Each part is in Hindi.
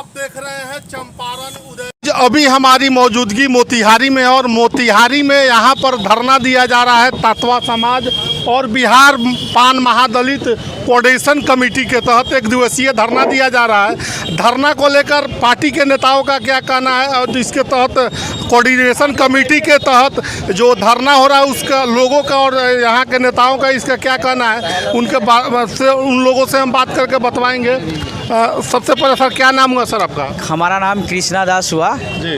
आप देख रहे हैं चंपारण उदय। अभी हमारी मौजूदगी मोतिहारी में और मोतिहारी में यहाँ पर धरना दिया जा रहा है तातवा समाज और बिहार पान महादलित कोऑर्डिनेशन कमेटी के तहत एक दिवसीय धरना दिया जा रहा है। धरना को लेकर पार्टी के नेताओं का क्या कहना है और इसके तहत कोऑर्डिनेशन कमेटी के तहत जो धरना हो रहा है उसका लोगों का और यहाँ के नेताओं का इसका क्या कहना है, उन लोगों से हम बात करके बतवाएंगे। सबसे पहले सर क्या नाम हुआ सर आपका? हमारा नाम कृष्णा दास हुआ जी।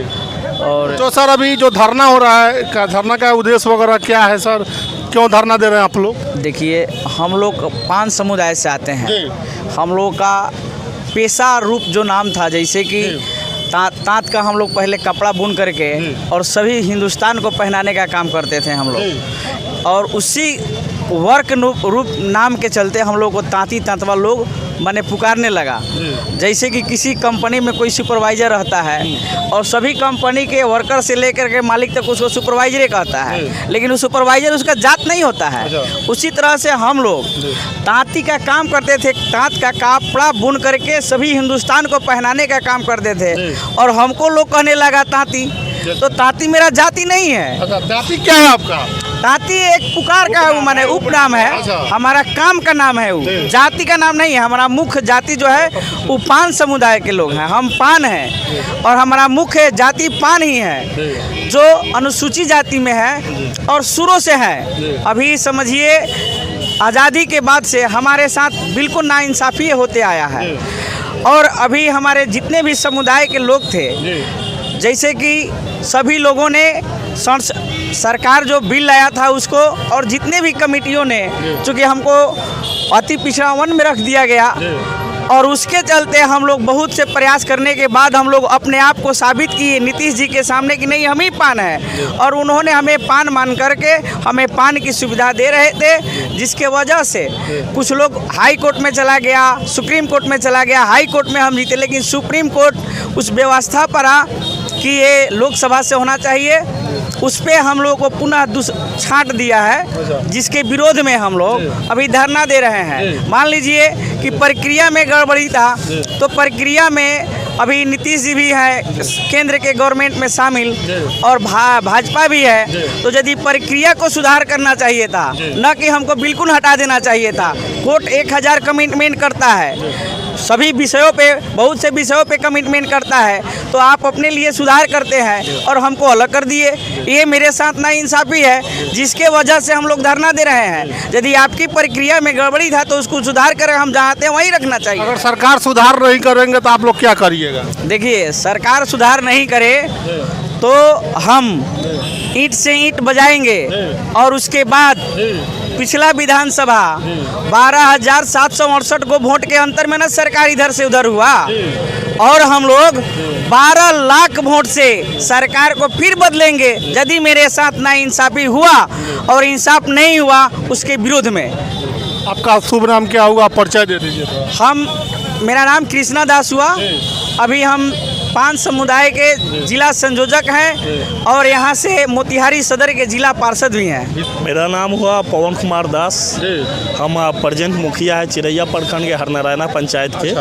और तो सर अभी जो धरना हो रहा है धरना का उद्देश्य वगैरह क्या है सर, क्यों धरना दे रहे हैं आप लोग? देखिए, हम लोग पान समुदाय से आते हैं। हम लोग का पेशा रूप जो नाम था, जैसे कि ताँत का हम लोग पहले कपड़ा बुन करके और सभी हिंदुस्तान को पहनाने का काम करते थे हम लोग, और उसी वर्क रूप नाम के चलते हम लोग को ताँती ताँतवा लोग माने पुकारने लगा। जैसे कि किसी कंपनी में कोई सुपरवाइज़र रहता है और सभी कंपनी के वर्कर से लेकर के मालिक तक उसको सुपरवाइजर कहता है, लेकिन वो सुपरवाइजर उसका जात नहीं होता है। उसी तरह से हम लोग ताँती का काम करते थे, ताँत का कपड़ा बुन करके सभी हिंदुस्तान को पहनाने का काम करते थे, और हमको लोग कहने लगा ताँती। तो ताँती मेरा जाति नहीं है। जाति क्या है आपका? ताँती एक पुकार का है, माने उपनाम है, हमारा काम का नाम है, वो जाति का नाम नहीं है। हमारा मुख्य जाति जो है वो पान समुदाय के लोग हैं, हम पान हैं, और हमारा मुख्य जाति पान ही है, जो अनुसूचित जाति में है और शुरू से है। अभी समझिए आज़ादी के बाद से हमारे साथ बिल्कुल नाइंसाफ़ी होते आया है, और अभी हमारे जितने भी समुदाय के लोग थे, जैसे कि सभी लोगों ने सरकार जो बिल लाया था उसको, और जितने भी कमेटियों ने, चूँकि हमको अति पिछड़ा वन में रख दिया गया, और उसके चलते हम लोग बहुत से प्रयास करने के बाद हम लोग अपने आप को साबित किए नीतीश जी के सामने कि नहीं, हम ही पान है, और उन्होंने हमें पान मान करके हमें पान की सुविधा दे रहे थे, जिसके वजह से कुछ लोग हाई कोर्ट में चला गया, सुप्रीम कोर्ट में चला गया। हाई कोर्ट में हम जीते, लेकिन सुप्रीम कोर्ट उस व्यवस्था पर आ कि ये लोकसभा से होना चाहिए, उस पर हम लोग को पुनः छांट दिया है, जिसके विरोध में हम लोग अभी धरना दे रहे हैं। मान लीजिए कि प्रक्रिया में गड़बड़ी था, तो प्रक्रिया में अभी नीतीश जी भी है केंद्र के गवर्नमेंट में शामिल, और भाजपा भी है, तो यदि प्रक्रिया को सुधार करना चाहिए था, न कि हमको बिल्कुल हटा देना चाहिए था। कोर्ट 1000 कमिटमेंट करता है, सभी विषयों पे, बहुत से विषयों पे कमिटमेंट करता है, तो आप अपने लिए सुधार करते हैं और हमको अलग कर दिए। ये मेरे साथ नाइंसाफ़ी है, जिसके वजह से हम लोग धरना दे रहे हैं। यदि आपकी प्रक्रिया में गड़बड़ी था तो उसको सुधार कर हम जहाँ आते हैं वहीं रखना चाहिए। अगर सरकार सुधार नहीं करेंगे तो आप लोग क्या करिएगा? देखिए, सरकार सुधार नहीं करे तो हम ईंट से ईंट बजाएंगे, और उसके बाद पिछला विधानसभा 12,768 को वोट के अंतर में ना सरकार इधर से उधर हुआ, और हम लोग 12 लाख वोट से सरकार को फिर बदलेंगे यदि मेरे साथ नाइंसाफ़ी हुआ और इंसाफ नहीं हुआ उसके विरोध में। आपका शुभ नाम क्या होगा, परिचय दे दीजिए। मेरा नाम कृष्णा दास हुआ। अभी हम पान समुदाय के जिला संयोजक हैं, और यहाँ से मोतिहारी सदर के जिला पार्षद भी हैं। मेरा नाम हुआ पवन कुमार दास। हम प्रेजेंट मुखिया है चिरैया प्रखंड के हरनारायणा पंचायत के।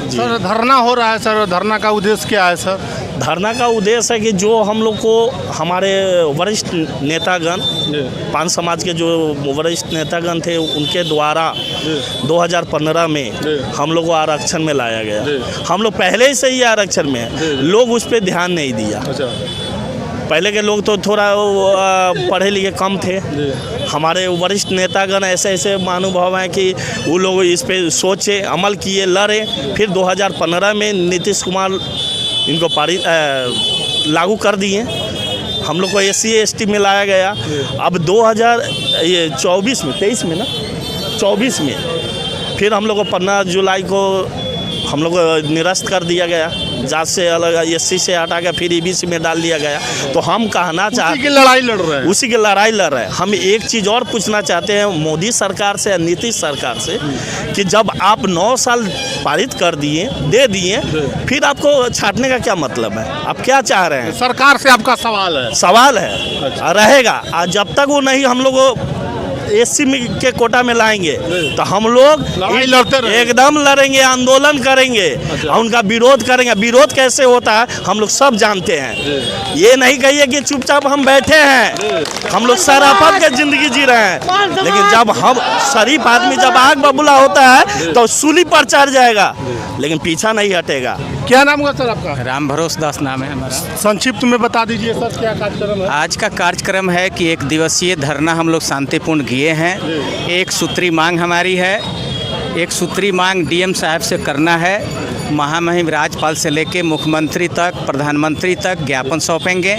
सर धरना हो रहा है, सर धरना का उद्देश्य क्या है सर? धरना का उद्देश्य है कि जो हम लोग को हमारे वरिष्ठ नेतागण, पान समाज के जो वरिष्ठ नेतागण थे, उनके द्वारा 2015 में हम लोग को आरक्षण में लाया गया। हम लोग पहले से ही आरक्षण में हैं, लोग उस पर ध्यान नहीं दिया। पहले के लोग तो थोड़ा पढ़े लिखे कम थे। हमारे वरिष्ठ नेतागण ऐसे ऐसे महानुभाव हैं कि वो लोग इस पे सोचे, अमल किए, लड़े। फिर 2015 में नीतीश कुमार इनको लागू कर दिए। हम लोग को SC ST में लाया गया। अब 2024 में 24 में फिर हम लोग को 15 जुलाई को हम लोग को निरस्त कर दिया गया, जात से अलग SC से हटा के फिर EBC में डाल दिया गया। तो हम कहना चाहते हैं, उसी की लड़ाई लड़ रहे हैं। हम एक चीज़ और पूछना चाहते हैं मोदी सरकार से, नीतीश सरकार से, कि जब आप 9 साल पारित कर दिए, दे दिए, फिर आपको छाटने का क्या मतलब है? आप क्या चाह रहे हैं? सरकार से आपका सवाल है रहेगा। जब तक वो नहीं हम लोग एससी के कोटा में लाएंगे तो हम लोग लड़ाई लड़ते रहेंगे। एकदम लड़ेंगे, आंदोलन करेंगे और उनका विरोध करेंगे। विरोध कैसे होता है हम लोग सब जानते हैं। ये नहीं कहिए कि चुपचाप हम बैठे हैं, हम लोग शराफत के जिंदगी जी रहे हैं, लेकिन जब हम शरीफ आदमी जब आग बबूला होता है तो सूली पर चढ़ जाएगा, लेकिन पीछा नहीं हटेगा। क्या नाम हुआ सर आपका? राम भरोस दास नाम है हमारा। संक्षिप्त में बता दीजिए सर, क्या कार्यक्रम है? आज का कार्यक्रम है कि 1 दिवसीय धरना हम लोग शांतिपूर्ण किए हैं। एक सूत्री मांग हमारी है, एक सूत्री मांग डीएम साहब से करना है। महामहिम राज्यपाल से लेके मुख्यमंत्री तक, प्रधानमंत्री तक ज्ञापन सौंपेंगे।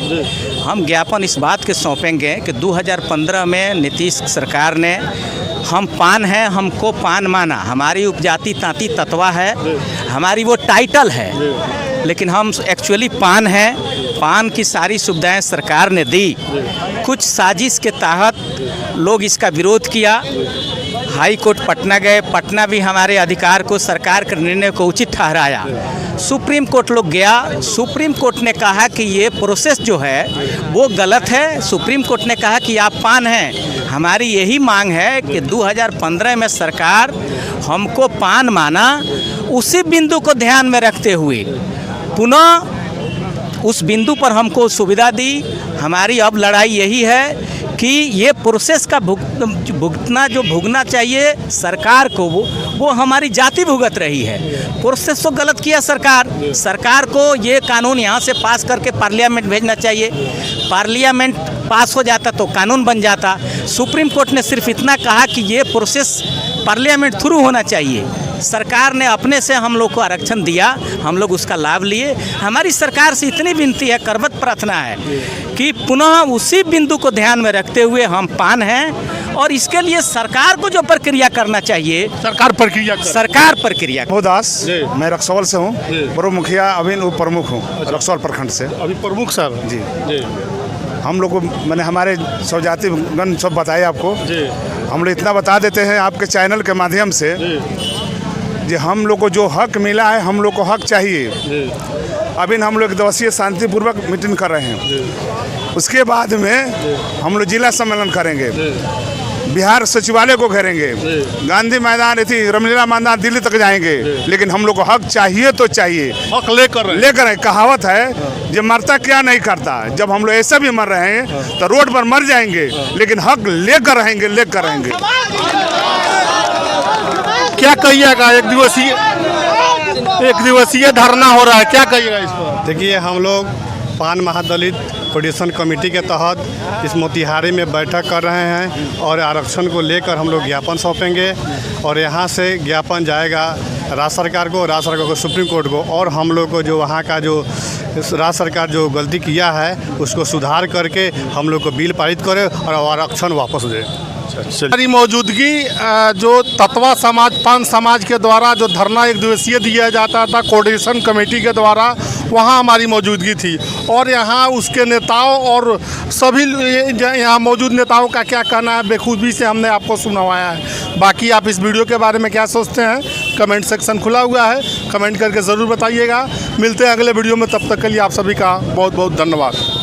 हम ज्ञापन इस बात के सौंपेंगे कि 2015 में नीतीश सरकार ने हम पान हैं, हमको पान माना, हमारी उपजाति तांती तत्वा है, हमारी वो टाइटल है, लेकिन हम एक्चुअली पान हैं। पान की सारी सुविधाएं सरकार ने दी। कुछ साजिश के तहत लोग इसका विरोध किया। हाई कोर्ट पटना गए, पटना भी हमारे अधिकार को, सरकार के निर्णय को उचित ठहराया। सुप्रीम कोर्ट लोग गया, सुप्रीम कोर्ट ने कहा कि ये प्रोसेस जो है वो गलत है। सुप्रीम कोर्ट ने कहा कि आप पान हैं। हमारी यही मांग है कि 2015 में सरकार हमको पान माना, उसी बिंदु को ध्यान में रखते हुए पुनः उस बिंदु पर हमको सुविधा दी। हमारी अब लड़ाई यही है कि ये प्रोसेस का भुगतना चाहिए सरकार को, वो हमारी जाति भुगत रही है। प्रोसेस तो गलत किया सरकार को ये कानून यहाँ से पास करके पार्लियामेंट भेजना चाहिए। पार्लियामेंट पास हो जाता तो कानून बन जाता। सुप्रीम कोर्ट ने सिर्फ इतना कहा कि ये प्रोसेस पार्लियामेंट थ्रू होना चाहिए। सरकार ने अपने से हम लोग को आरक्षण दिया, हम लोग उसका लाभ लिए। हमारी सरकार से इतनी विनती है, करबद्ध प्रार्थना है कि पुनः उसी बिंदु को ध्यान में रखते हुए हम पान हैं, और इसके लिए सरकार को जो प्रक्रिया करना चाहिए, सरकार प्रक्रिया। दास, मैं रक्सौल से हूँ, पूर्व मुखिया अभी उप प्रमुख हूँ रक्सौल प्रखंड से। अभी प्रमुख सर जी हम लोग को मैंने हमारे स्वजाति गण सब बताए आपको। हम लोग इतना बता देते हैं आपके चैनल के माध्यम से, जो हम लोग को जो हक मिला है, हम लोग को हक चाहिए। अभी हम लोग 1 दिवसीय शांतिपूर्वक मीटिंग कर रहे हैं। उसके बाद में हम लोग जिला सम्मेलन करेंगे, बिहार सचिवालय को घेरेंगे, गांधी मैदान थी रामलीला मैदान दिल्ली तक जाएंगे, लेकिन हम लोग को हक चाहिए तो चाहिए। हक लेकर कहावत है, जो मरता क्या नहीं करता। जब हम लोग ऐसे भी मर रहे हैं तो रोड पर मर जाएंगे, लेकिन हक लेकर रहेंगे। क्या कहिएगा? 1 दिवसीय धरना हो रहा है, क्या कहिएगा इस पर? देखिए, हम लोग पान महादलित कोऑर्डिनेशन कमेटी के तहत इस मोतिहारी में बैठक कर रहे हैं और आरक्षण को लेकर हम लोग ज्ञापन सौंपेंगे, और यहाँ से ज्ञापन जाएगा राज्य सरकार को सुप्रीम कोर्ट को, और हम लोग को जो वहाँ का जो राज्य सरकार जो गलती किया है उसको सुधार करके हम लोग को बिल पारित करे और आरक्षण वापस दे। हमारी मौजूदगी जो तत्वा समाज, पान समाज के द्वारा जो धरना 1 दिवसीय दिया जाता था कोऑर्डिनेशन कमेटी के द्वारा, वहाँ हमारी मौजूदगी थी। और यहाँ उसके नेताओं और सभी यहाँ मौजूद नेताओं का क्या कहना है बेखूबी से हमने आपको सुनवाया है। बाकी आप इस वीडियो के बारे में क्या सोचते हैं, कमेंट सेक्शन खुला हुआ है, कमेंट करके ज़रूर बताइएगा। मिलते हैं अगले वीडियो में, तब तक के लिए आप सभी का बहुत बहुत धन्यवाद।